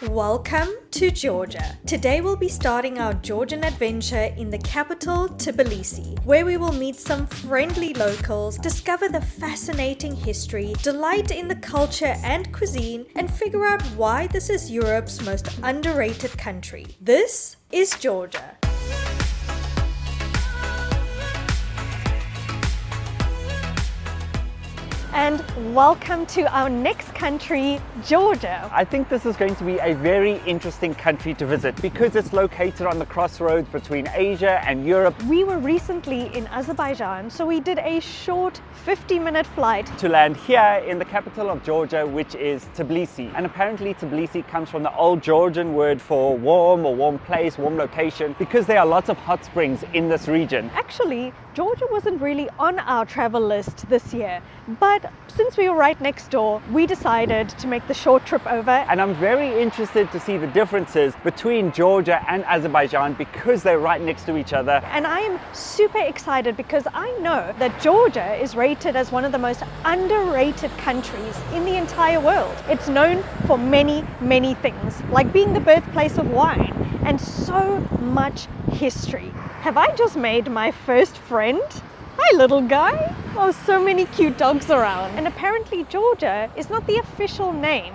Welcome to Georgia. Today we'll be starting our Georgian adventure in the capital, Tbilisi, where we will meet some friendly locals, discover the fascinating history, delight in the culture and cuisine, and figure out why this is Europe's most underrated country. This is Georgia. And welcome to our next country, Georgia. I think this is going to be a very interesting country to visit because it's located on the crossroads between Asia and Europe. We were recently in Azerbaijan, so we did a short 50-minute flight To land here in the capital of Georgia, which is Tbilisi. And apparently Tbilisi comes from the old Georgian word for warm or warm place, warm location, because there are lots of hot springs in this region. Actually, Georgia wasn't really on our travel list this year, but since we were right next door, we decided to make the short trip over. And I'm very interested to see the differences between Georgia and Azerbaijan because they're right next to each other. And I am super excited because I know that Georgia is rated as one of the most underrated countries in the entire world. It's known for many, many things, like being the birthplace of wine and so much history. Have I just made my first friend? Hi, little guy. Oh, so many cute dogs around. And apparently Georgia is not the official name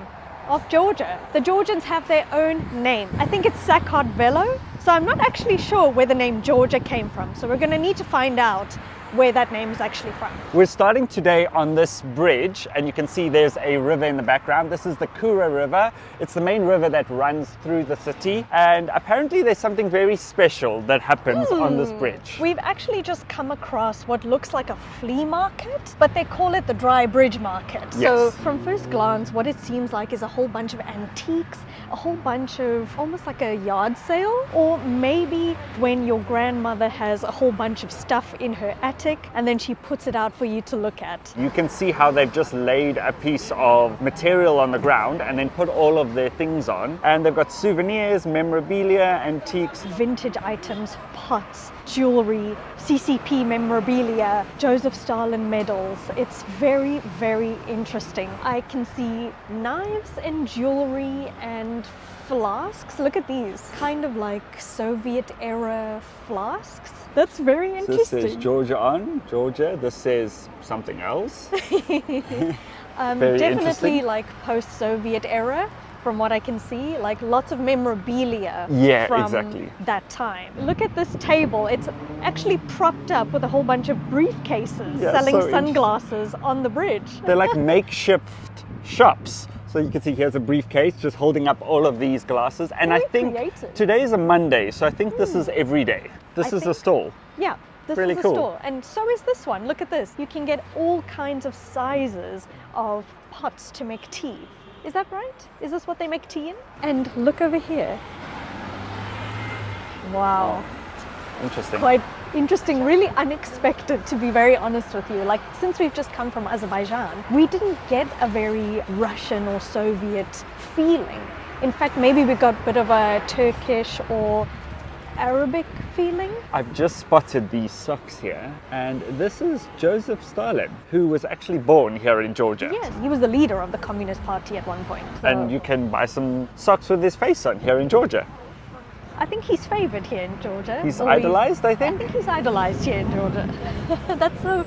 of Georgia. The Georgians have their own name. I think it's Sakartvelo. So I'm not actually sure where the name Georgia came from. So we're going to need to find out where that name is actually from. We're starting today on this bridge and you can see there's a river in the background. This is the Kura River. It's the main river that runs through the city, and apparently there's something very special that happens on this bridge. We've actually just come across what looks like a flea market, but they call it the dry bridge market. So Yes. from first glance, what it seems like is a whole bunch of antiques, a whole bunch of almost like a yard sale, or maybe when your grandmother has a whole bunch of stuff in her attic and then she puts it out for you to look at. You can see how they've just laid a piece of material on the ground and then put all of their things on. And they've got souvenirs, memorabilia, antiques. Vintage items, pots, jewelry, CCP memorabilia, Joseph Stalin medals. It's very, very interesting. I can see knives and jewelry and flasks. Look at these, kind of like Soviet era flasks. That's very This interesting. says Georgia on Georgia. This says something else. Very Definitely interesting. like post-Soviet era. From what I can see, like lots of memorabilia Yeah, from exactly. that time. Look at this table. It's actually propped up with a whole bunch of briefcases Yeah, selling so sunglasses on the bridge. They're like makeshift shops. So you can see here's a briefcase just holding up all of these glasses. And Very I think creative. today is a Monday, so I think this is every day. This I is a think- stall. Yeah, this Really is a cool. store. And so is this one. Look at this. You can get all kinds of sizes of pots to make tea. Is that right? Is this what they make tea in? And look over here. Wow. Interesting. Quite interesting, really unexpected, to be very honest with you. Like, since we've just come from Azerbaijan, we didn't get a very Russian or Soviet feeling. In fact, maybe we got a bit of a Turkish or Arabic feeling. I've just spotted these socks here, and this is Joseph Stalin, who was actually born here in Georgia. Yes, he was the leader of the Communist Party at one point. So And you can buy some socks with his face on here in Georgia. I think he's favoured here in Georgia. He's Or idolized, I I think. think he's idolised here in Georgia. That's so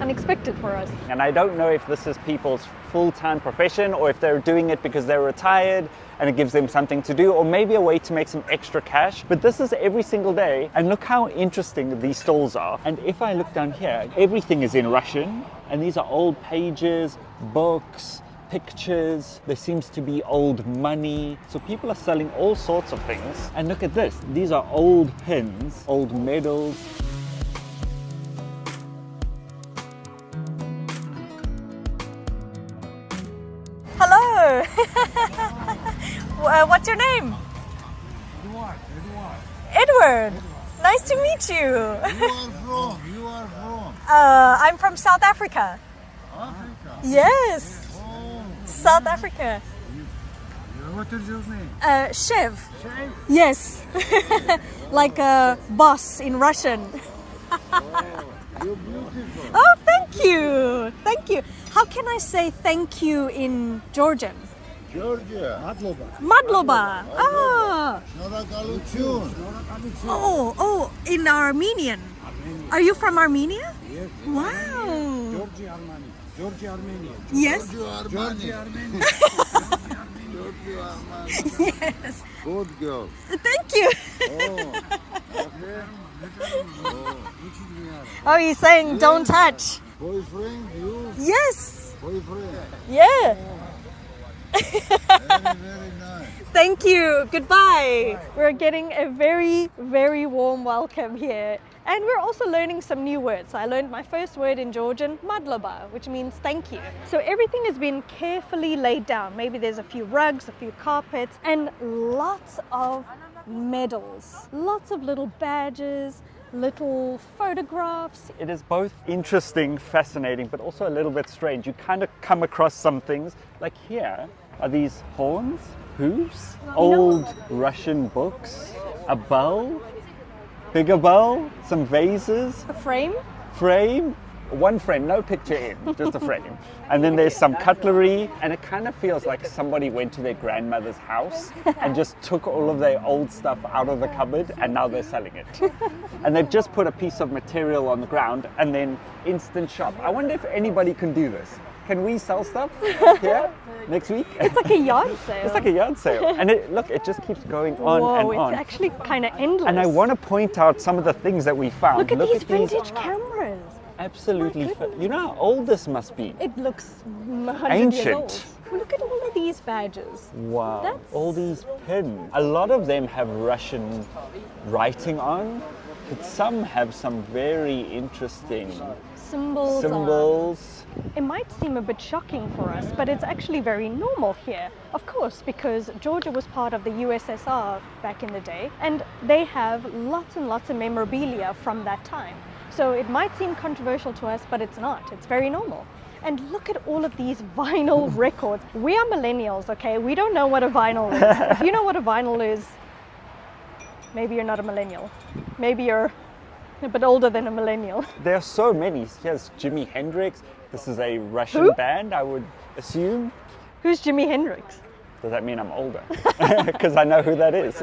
unexpected for us. And I don't know if this is people's full-time profession or if they're doing it because they're retired and it gives them something to do, or maybe a way to make some extra cash. But this is every single day, and look how interesting these stalls are. And if I look down here, everything is in Russian, and these are old pages, books, pictures. There seems to be old money. So people are selling all sorts of things. And look at this. These are old pins, old medals. Hello. What's your name? Edward. Nice to meet you. You are from I'm from South Africa. Africa. Yes, Oh, South Africa. what is your name? Chev. Shame. Yes, like a boss in Russian. You're beautiful. Oh, thank you. Thank you. How can I say thank you in Georgian? Georgia. Madloba. Ah. Nora Galutyun. Oh, in Armenian. Are you from Armenia? Yes. Wow. Georgia, Armenia. Georgia, Armenia. Yes. Georgia Armani. Georgia Armani. Yes. Good girl. Thank you. Oh. Okay. Oh. Oh, he's saying don't touch. Boyfriend, you? Yes. Boyfriend. Yeah. Very, very nice. Thank you. Goodbye. We're getting a very, very warm welcome here. And we're also learning some new words. So I learned my first word in Georgian, madloba, which means thank you. So everything has been carefully laid down. Maybe there's a few rugs, a few carpets, and lots of medals. Lots of little badges, little photographs. It is both interesting, fascinating, but also a little bit strange. You kind of come across some things, like here are these horns, hooves, old Russian books, a bell, bigger bell, some vases, A frame. frame, one frame, no picture in, just a frame. And then there's some cutlery, and it kind of feels like somebody went to their grandmother's house and just took all of their old stuff out of the cupboard and now they're selling it. And they've just put a piece of material on the ground and then instant shop. I wonder if anybody can do this. Can we sell stuff here next week? It's like a yard sale. It's like a yard sale. And look, it just keeps going on Whoa, and on. it's actually kind of endless. And I want to point out some of the things that we found. Look at these vintage cameras. Absolutely. My goodness. You know how old this must be? It looks 100 Ancient. years old. Look at all of these badges. Wow. That's- All these pins. A lot of them have Russian writing on, but some have some very interesting Symbols. symbols. It might seem a bit shocking for us, but it's actually very normal here. Of course, because Georgia was part of the USSR back in the day, and they have lots and lots of memorabilia from that time. So it might seem controversial to us, but it's not. It's very normal. And look at all of these vinyl records. We are millennials, okay? We don't know what a vinyl is. If you know what a vinyl is, maybe you're not a millennial. Maybe you're a bit older than a millennial. There are so many. Here's Jimi Hendrix. This is a Russian Who? band, I would assume. Who's Jimi Hendrix? Does that mean I'm older? Because I know who that is.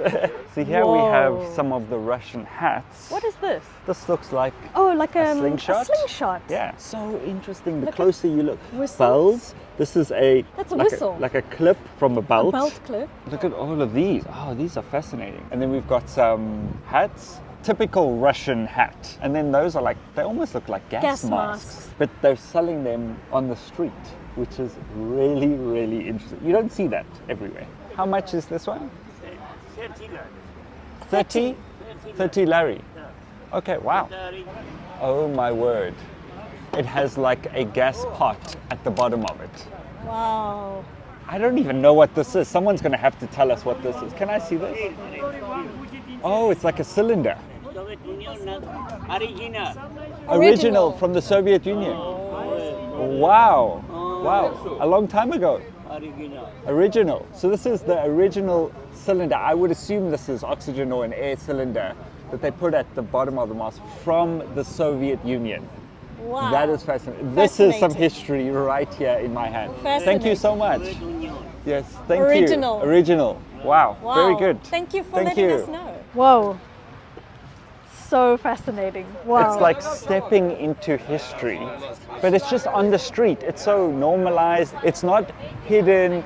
See, here we have Whoa. some of the Russian hats. What is this? This looks like Oh, like a slingshot. A slingshot. Yeah, so interesting. The Look at closer you look, whistles. bells. This is a That's a like whistle. like a clip from a belt. A belt clip. Look at all of these. Oh, these are fascinating. And then we've got some hats. Typical Russian hat. And then those are like, they almost look like gas Gas masks. masks. But they're selling them on the street, which is really, really interesting. You don't see that everywhere. How much is this one? 30? 30 Larry. Okay, wow. Oh my word. It has like a gas pot at the bottom of it. Wow. I don't even know what this is. Someone's going to have to tell us what this is. Can I see this? Oh, it's like a cylinder. Soviet Union, original. Original from the Soviet Union. Wow. Wow. A long time ago. Original. Original. So this is the original cylinder. I would assume this is oxygen or an air cylinder that they put at the bottom of the mask from the Soviet Union. Wow. That is fascinating. This is some Fascinating. history right here in my hand. Thank you Fascinating. so much. Soviet Union. Yes, thank Original. you. Original. Wow. Wow. Very good. Thank you for Thank letting you. us know. Whoa. So fascinating. Wow. It's like stepping into history, but it's just on the street. It's so normalized. It's not hidden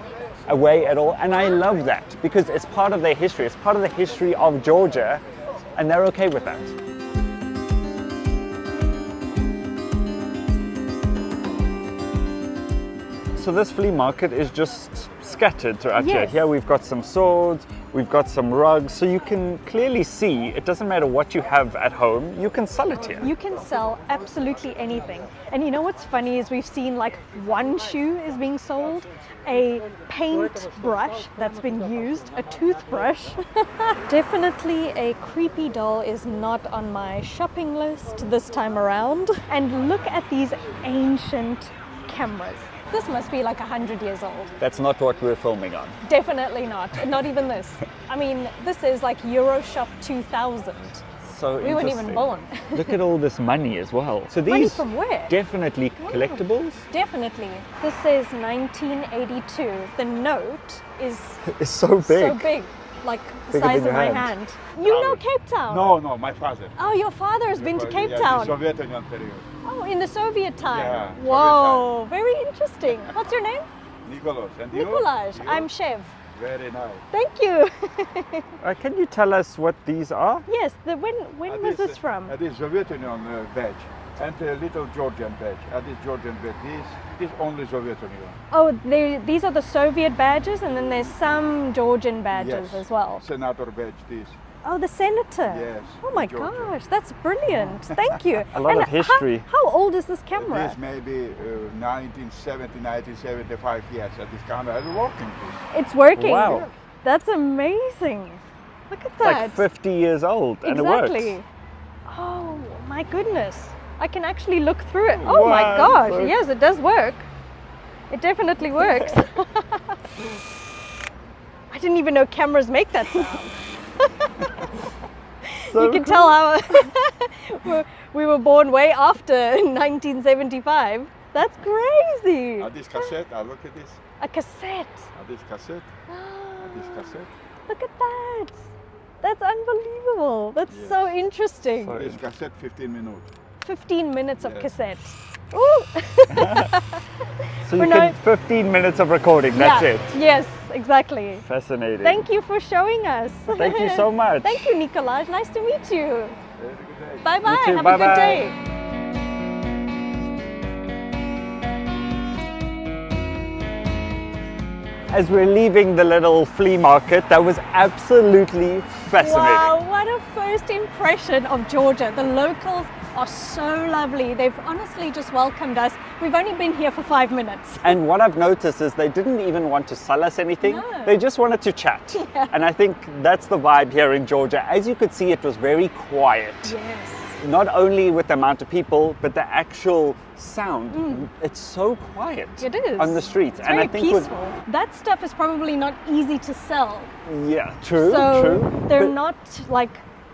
away at all. And I love that because it's part of their history. It's part of the history of Georgia, and they're okay with that. So this flea market is just scattered throughout here. Yes. Here we've got some swords, we've got some rugs, so you can clearly see it doesn't matter what you have at home, you can sell it here. You can sell absolutely anything. And you know what's funny is we've seen like one shoe is being sold, a paint brush that's been used, a toothbrush. Definitely a creepy doll is not on my shopping list this time around. And look at these ancient cameras. This must be like 100 years old. That's not what we're filming on. Definitely not. Not even this. I mean, this is like Euroshop 2000. so We weren't interesting. even born. Look at all this money as well. So Money these from where? definitely collectibles. Definitely. This says 1982. The note is It's so big. so big, like the Bigger size than of my your hand. You know Cape Town? No, my father. Oh, your father has been to Cape Yeah, Town. the Soviet Union period. Oh, in the Soviet time. Yeah, Soviet Whoa, very interesting. What's your name? Nicholas. And you? Nikolaj. You? I'm Chev. Very nice. Thank you. Can you tell us what these are? Yes, when was this from? This Soviet Union badge and a little Georgian badge. This Georgian badge. This only Soviet Union. Oh, these are the Soviet badges, and then there's some Georgian badges Yes. as well. Senator badge. This. Oh, the senator. Yes, Oh my Georgia. gosh, that's brilliant. Thank you. A lot And of history. How old is this camera? This maybe 1970, 1975 years. And this camera is working. This. It's working. Wow. That's amazing. Look at It's that. like 50 years old and it Exactly. works. Oh my goodness. I can actually look through it. Oh my Wow, gosh. look. Yes, it does work. It definitely works. I didn't even know cameras make that sound. So You can cool. tell how we were born way after 1975. That's crazy. This cassette. Look at this. A cassette. This cassette. This cassette. Look at that. That's unbelievable. That's Yes. so interesting. So- This cassette 15 minutes. 15 minutes of Yes. cassette. Ooh. So you We're can not- 15 minutes of recording, that's Yeah. it. Yes, exactly. Fascinating. Thank you for showing us. Thank you so much. Thank you, Nikolaj. Nice to meet you. Very good day. Bye bye. too. Have a Bye-bye. good day. As we're leaving the little flea market, that was absolutely fascinating. Wow, what a first impression of Georgia. The locals are so lovely. They've honestly just welcomed us. We've only been here for 5 minutes. And what I've noticed is they didn't even want to sell us anything. No. They just wanted to chat. And I think that's the vibe here in Georgia. As you could see, it was very quiet. Yes. Not only with the amount of people, but the actual sound. It's so quiet It is. on the streets. It's very I think with- peaceful. That stuff is probably not easy to sell. yeah, true, So true. they're But- not like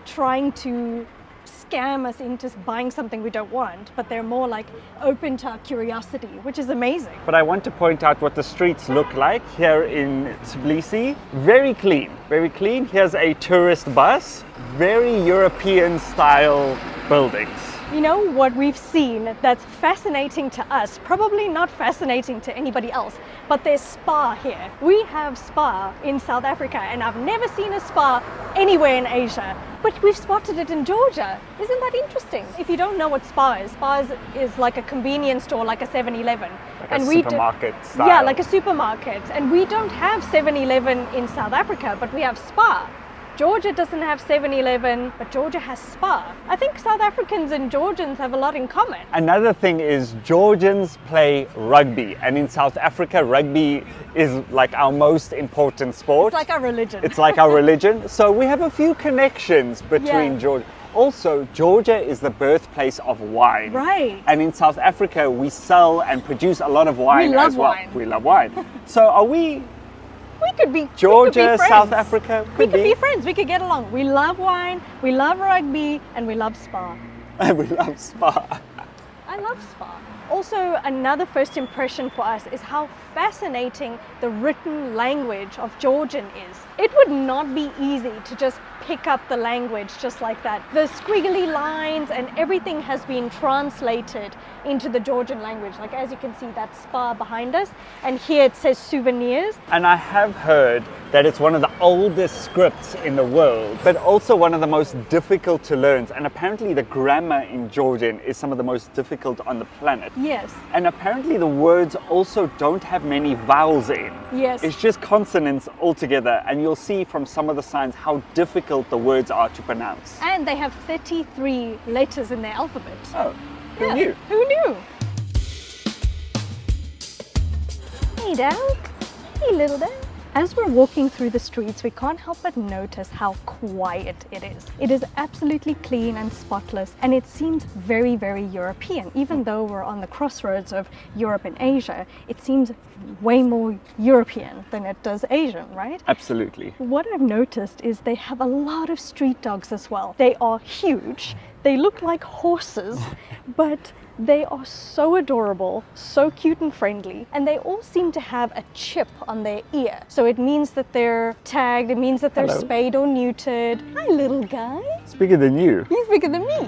trying to scam us into buying something we don't want, but they're more like open to our curiosity, which is amazing. But I want to point out what the streets look like here in Tbilisi. Very clean, very clean. Here's a tourist bus. Very European style buildings. You know what we've seen that's fascinating to us, probably not fascinating to anybody else, but there's spa here. We have spa in South Africa, and I've never seen a spa anywhere in Asia, but we've spotted it in Georgia. Isn't that interesting? If you don't know what spa is like a convenience store, like a 7-Eleven. Like a we do- supermarket style. Yeah, like a supermarket. And we don't have 7-Eleven in South Africa, but we have spa. Georgia doesn't have 7-Eleven, but Georgia has spa. I think South Africans and Georgians have a lot in common. Another thing is Georgians play rugby, and in South Africa, rugby is like our most important sport. It's like our religion. It's like our religion. So we have a few connections between Yeah. Georgia. Also, Georgia is the birthplace of wine. Right. And in South Africa, we sell and produce a lot of wine We love as well. wine. We love wine. So are we We could be Georgia, we could be South friends. Africa? We could be friends. We could get along. We love wine, we love rugby, and we love spa. We love spa. I love spa. Also, another first impression for us is how fascinating the written language of Georgian is. It would not be easy to just pick up the language just like that. The squiggly lines and everything has been translated into the Georgian language. Like as you can see, that spa behind us, and here it says souvenirs. And I have heard that it's one of the oldest scripts in the world, but also one of the most difficult to learn. And apparently the grammar in Georgian is some of the most difficult on the planet. Yes. And apparently the words also don't have many vowels in. Yes. It's just consonants altogether, and you'll see from some of the signs how difficult the words are to pronounce. And they have 33 letters in their alphabet. Oh, who Yeah, knew? Who knew? Hey, Dad. Hey, little Dad. As we're walking through the streets, we can't help but notice how quiet it is. It is absolutely clean and spotless, and it seems very, very European. Even though we're on the crossroads of Europe and Asia, it seems way more European than it does Asian, right? Absolutely. What I've noticed is they have a lot of street dogs as well. They are huge. They look like horses, but they are so adorable, so cute and friendly, and they all seem to have a chip on their ear. So it means that they're tagged, it means that they're Hello. spayed or neutered. Hi, little guy. It's bigger than you. He's bigger than me.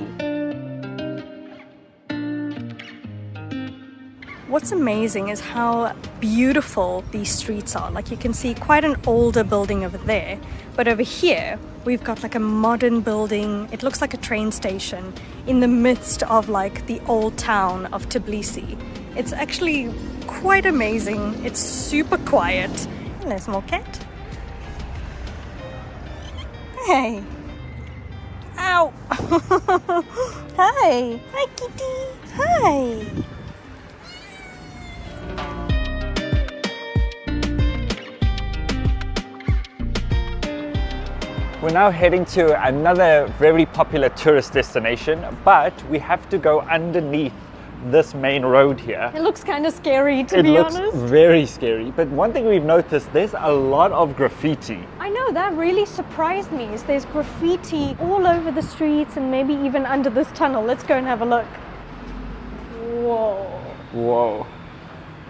What's amazing is how beautiful these streets are. Like, you can see quite an older building over there, but over here we've got like a modern building. It looks like a train station in the midst of like the old town of Tbilisi. It's actually quite amazing. It's super quiet. Hello, small cat. Hey. Ow. Hi. Hi, kitty. Hi. We're now heading to another very popular tourist destination, but we have to go underneath this main road here. It looks kind of scary, to It be looks honest. very scary, but one thing we've noticed, there's a lot of graffiti. I know, that really surprised me. Is there's graffiti all over the streets and maybe even under this tunnel. Let's go and have a look. Whoa. Whoa.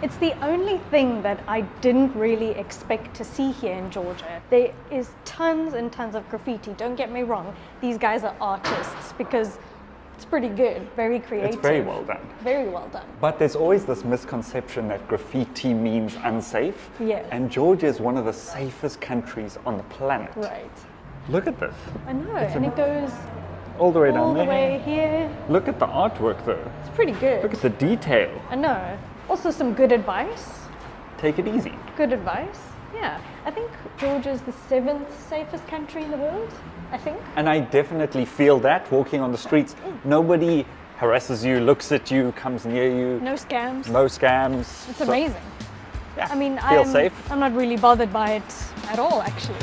It's the only thing that I didn't really expect to see here in Georgia. There is tons and tons of graffiti. Don't get me wrong. These guys are artists because it's pretty good, very creative. It's very well done. Very well done. But there's always this misconception that graffiti means unsafe. Yes. And Georgia is one of the safest countries on the planet. Right. Look at this. I know, and it goes All the way all down the there. way here. Look at the artwork though. It's pretty good. Look at the detail. I know. Also some good advice. Take it easy. Good advice. Yeah. I think Georgia is the 7th safest country in the world. I think. And I definitely feel that walking on the streets. Nobody harasses you, looks at you, comes near you. No scams. No scams. It's amazing. Yeah, I mean, feel safe. I'm not really bothered by it at all, actually.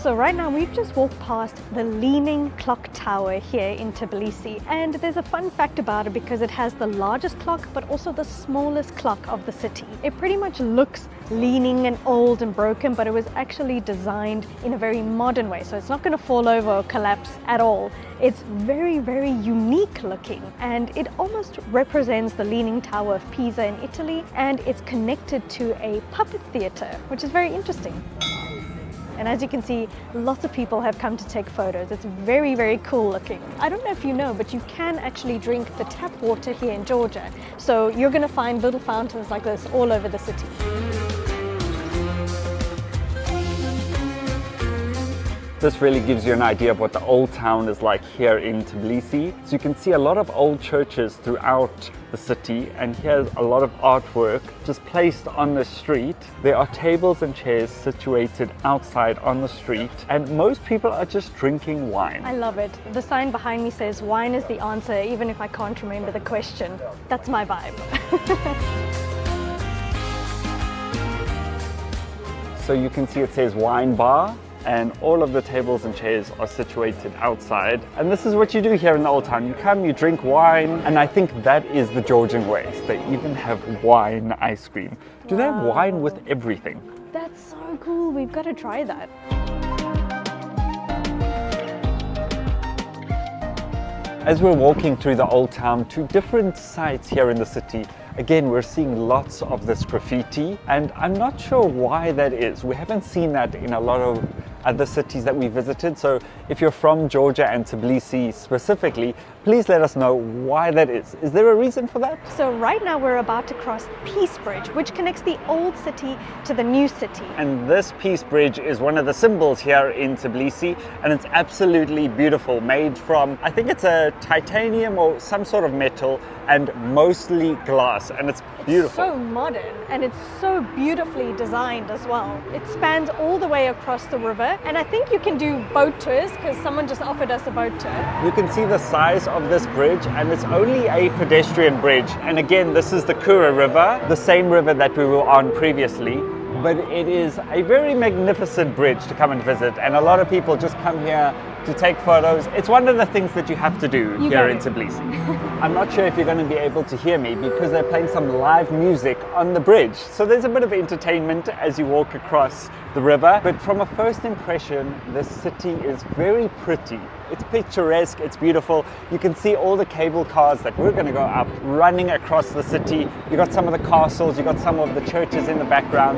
So right now we've just walked past the Leaning Clock Tower here in Tbilisi, and there's a fun fact about it because it has the largest clock but also the smallest clock of the city. It pretty much looks leaning and old and broken, but it was actually designed in a very modern way, so it's not going to fall over or collapse at all. It's very, very unique looking, and it almost represents the Leaning Tower of Pisa in Italy, and it's connected to a puppet theatre, which is very interesting. And as you can see, lots of people have come to take photos. It's very, very cool looking. I don't know if you know, but you can actually drink the tap water here in Georgia. So you're going to find little fountains like this all over the city. This really gives you an idea of what the old town is like here in Tbilisi. So you can see a lot of old churches throughout the city, and here's a lot of artwork just placed on the street. There are tables and chairs situated outside on the street, and most people are just drinking wine. I love it. The sign behind me says, "Wine is the answer, even if I can't remember the question." That's my vibe. So you can see it says wine bar, and all of the tables and chairs are situated outside. And this is what you do here in the old town. You come, you drink wine, and I think that is the Georgian way. They even have wine ice cream. Do they have wine with everything? That's so cool. We've got to try that. As we're walking through the old town to different sites here in the city, again, we're seeing lots of this graffiti, and I'm not sure why that is. We haven't seen that in a lot of other cities that we visited. So if you're from Georgia and Tbilisi specifically, please let us know why that is. Is there a reason for that? So right now we're about to cross Peace Bridge, which connects the old city to the new city. And this Peace Bridge is one of the symbols here in Tbilisi, and it's absolutely beautiful, made from, I think it's a titanium or some sort of metal, and mostly glass, and it's beautiful. So modern, and it's so beautifully designed as well. It spans all the way across the river, and I think you can do boat tours because someone just offered us a boat tour. You can see the size of this bridge, and it's only a pedestrian bridge. And again, this is the Kura River, the same river that we were on previously. But it is a very magnificent bridge to come and visit, and a lot of people just come here to take photos. It's one of the things that you have to do here in Tbilisi. I'm not sure if you're going to be able to hear me because they're playing some live music on the bridge. So there's a bit of entertainment as you walk across the river. But from a first impression, the city is very pretty. It's picturesque, it's beautiful. You can see all the cable cars that we're going to go up running across the city. You got some of the castles, you got some of the churches in the background.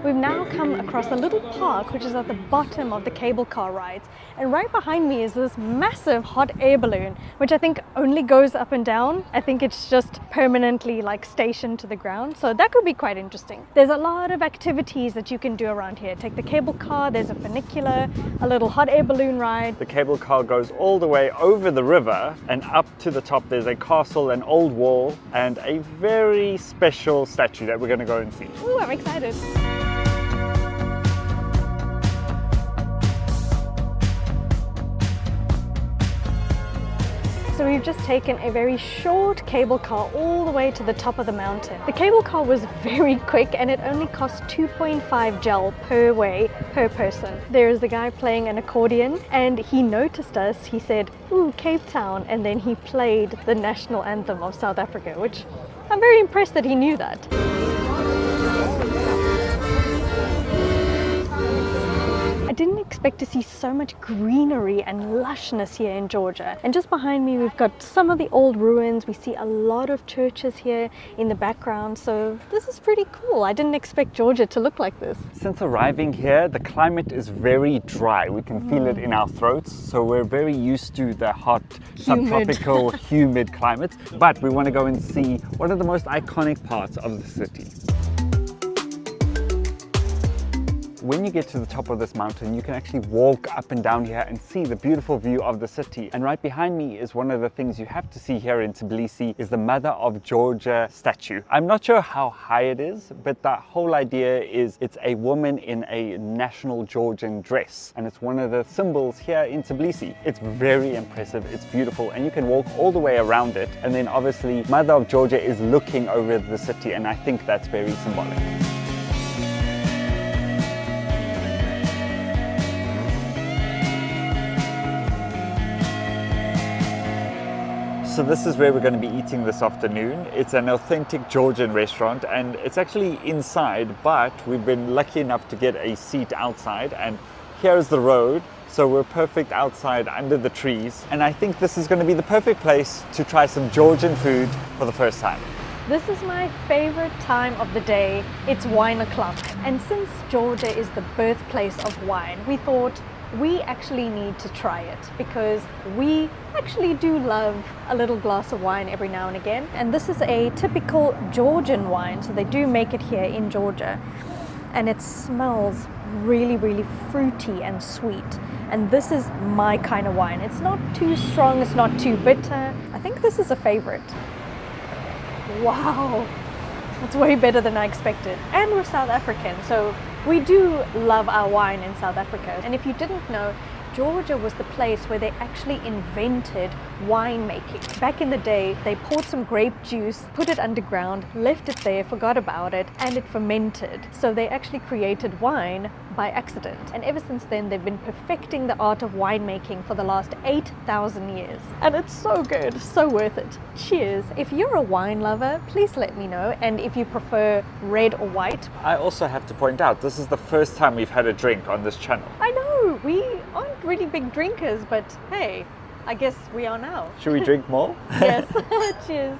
We've now come across a little park which is at the bottom of the cable car rides, and right behind me is this massive hot air balloon which I think only goes up and down. I think it's just permanently like stationed to the ground, so that could be quite interesting. There's a lot of activities that you can do around here. Take the cable car, there's a funicular, a little hot air balloon ride. The cable car goes all the way over the river, and up to the top there's a castle, an old wall, and a very special statue that we're going to go and see. Ooh, I'm excited. So we've just taken a very short cable car all the way to the top of the mountain. The cable car was very quick and it only cost 2.5 gel per way per person. There's the guy playing an accordion and he noticed us. He said, "Ooh, Cape Town," and then he played the national anthem of South Africa, which I'm very impressed that he knew that. I didn't expect to see so much greenery and lushness here in Georgia. And just behind me we've got some of the old ruins. We see a lot of churches here in the background, so this is pretty cool. I didn't expect Georgia to look like this. Since arriving here, the climate is very dry. We can feel it in our throats, so we're very used to the hot, subtropical, humid climates. But we want to go and see one of the most iconic parts of the city. When you get to the top of this mountain, you can actually walk up and down here and see the beautiful view of the city. And right behind me is one of the things you have to see here in Tbilisi is the Mother of Georgia statue. I'm not sure how high it is, but the whole idea is it's a woman in a national Georgian dress. And it's one of the symbols here in Tbilisi. It's very impressive, it's beautiful, and you can walk all the way around it. And then obviously Mother of Georgia is looking over the city, and I think that's very symbolic. So this is where we're going to be eating this afternoon. It's an authentic Georgian restaurant and it's actually inside, but we've been lucky enough to get a seat outside, and here's the road. So we're perfect outside under the trees, and I think this is going to be the perfect place to try some Georgian food for the first time. This is my favorite time of the day. It's wine o'clock. And since Georgia is the birthplace of wine, we thought we actually need to try it because we actually do love a little glass of wine every now and again. And this is a typical Georgian wine, so they do make it here in Georgia. And it smells really, really fruity and sweet. And this is my kind of wine. It's not too strong, it's not too bitter. I think this is a favorite. Wow, that's way better than I expected. And we're South African, so we do love our wine in South Africa. And if you didn't know, Georgia was the place where they actually invented winemaking. Back in the day, they poured some grape juice, put it underground, left it there, forgot about it, and it fermented. So they actually created wine by accident. And ever since then, they've been perfecting the art of winemaking for the last 8,000 years. And it's so good, so worth it. Cheers. If you're a wine lover, please let me know. And if you prefer red or white. I also have to point out, this is the first time we've had a drink on this channel. I know, we aren't really big drinkers, but hey, I guess we are now. Should we drink more? Yes. Cheers.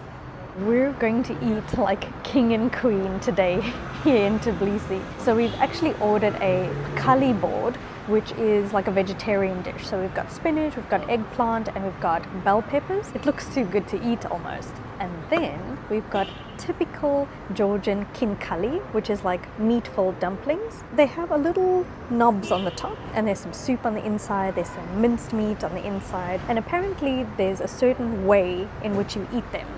We're going to eat like king and queen today here in Tbilisi. So we've actually ordered a kali board, which is like a vegetarian dish. So we've got spinach, we've got eggplant, and we've got bell peppers. It looks too good to eat almost. And then we've got typical Georgian kinkali, which is like meatful dumplings. They have a little knobs on the top, and there's some soup on the inside, there's some minced meat on the inside, and apparently there's a certain way in which you eat them.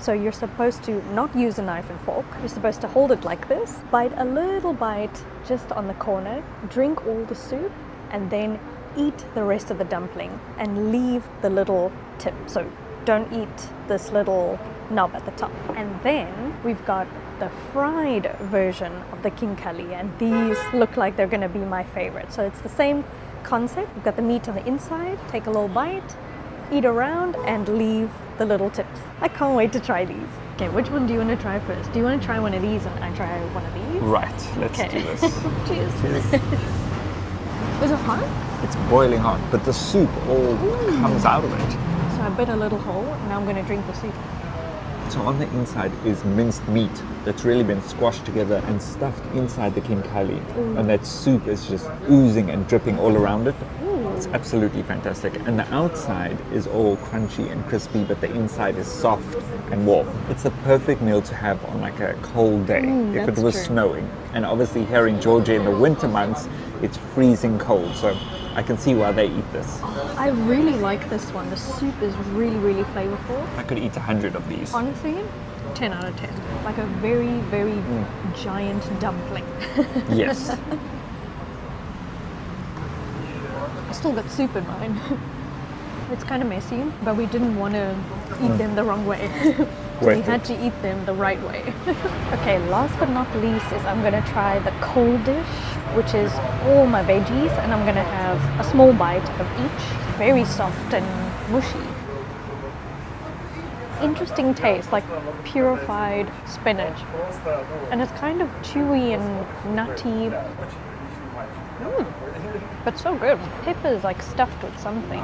So you're supposed to not use a knife and fork. You're supposed to hold it like this, bite a little bite just on the corner, drink all the soup, and then eat the rest of the dumpling and leave the little tip. So don't eat this little knob at the top. And then we've got the fried version of the king curry, and these look like they're going to be my favorite. So it's the same concept. You've got the meat on the inside, take a little bite, eat around, and leave the little tips. I can't wait to try these. Okay, which one do you want to try first? Do you want to try one of these and I try one of these? Right, let's Okay. do this. Cheers. Is it hot? It's boiling hot, but the soup all comes out of it. So I bit a little hole, now I'm going to drink the soup. So on the inside is minced meat that's really been squashed together and stuffed inside the king curry. And that soup is just oozing and dripping all around it. It's absolutely fantastic. And the outside is all crunchy and crispy, but the inside is soft and warm. It's the perfect meal to have on like a cold day if it that's was true. snowing. And obviously here in Georgia in the winter months, it's freezing cold. So I can see why they eat this. I really like this one. The soup is really, really flavorful. I could eat 100 of these. Honestly, 10 out of 10. Like a very, very giant dumpling. Yes. I still got soup in mine. It's kind of messy, but we didn't want to eat them the wrong way. So we Worth had it. to eat them the right way. Okay, last but not least is I'm going to try the cold dish, which is all my veggies, and I'm going to have a small bite of each. Very soft and mushy. Interesting taste, like purified spinach. And it's kind of chewy and nutty. But so good. Pepper is like stuffed with something.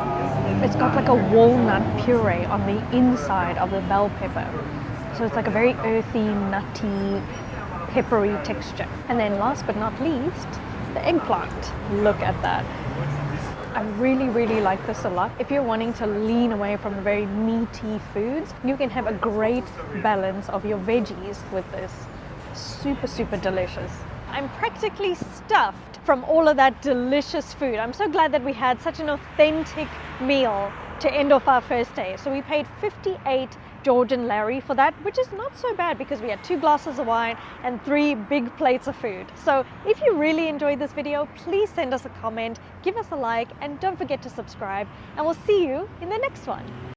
It's got like a walnut puree on the inside of the bell pepper. So it's like a very earthy, nutty, peppery texture. And then last but not least, the eggplant. Look at that. I really, really like this a lot. If you're wanting to lean away from the very meaty foods, you can have a great balance of your veggies with this. Super, super delicious. I'm practically stuffed from all of that delicious food. I'm so glad that we had such an authentic meal to end off our first day. So we paid 58 Georgian lari for that, which is not so bad because we had 2 glasses of wine and 3 big plates of food. So if you really enjoyed this video, please send us a comment, give us a like, and don't forget to subscribe, and we'll see you in the next one.